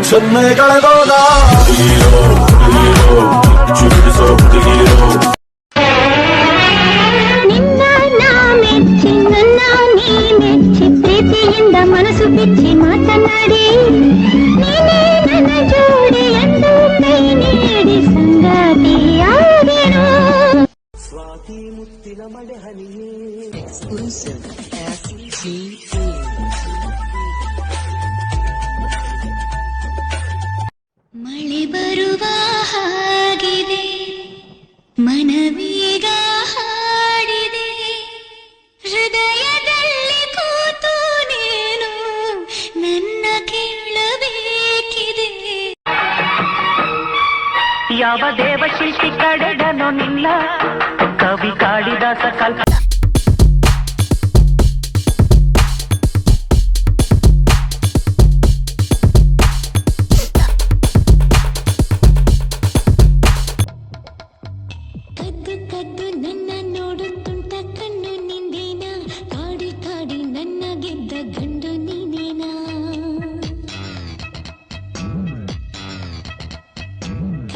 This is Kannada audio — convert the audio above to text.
ಸೊನ್ನೆ ಕಳೆದೋದ ಹೀರೋ ಹೀರೋ ಚುಡಿಸೋ ಹೀರೋ ನಿನ್ನ ನಾ ಮೆಚ್ಚಿ ನನ್ನ ನೀ ಮೆಚ್ಚಿ ಪ್ರೀತಿಯಿಂದ ಮನಸ್ಸು ಬಿಚ್ಚಿ ಮಾತನಾಡಿ ನೀನೇ ನನ್ನ ಜೋಡಿ ಎಂದು ಕೈ ನೀಡಿ ಸಂಗಾತಿಯಾದೆನು ಸ್ವಾತಿ ಮುತ್ತಿನ ಮಳೆ ಹನಿಯೇ ಮಳೆ ಬರುವ ಹಾಗಿದೆ ಮನವೀಗ ಹಾಡಿದೆ ಹೃದಯದಲ್ಲಿ ಕೂತು ನೀನು ನನ್ನ ಕೇಳಬೇಕಿದೆ ಯಾವ ದೇವಶಿಲ್ಪಿ ಕಡೆದನೋ ನಿನ್ನ ಕವಿ ಕಾಳಿದಾಸ ಕಲ್ಪ ಕದ್ದು ಕದ್ದು ನನ್ನ ನೋಡು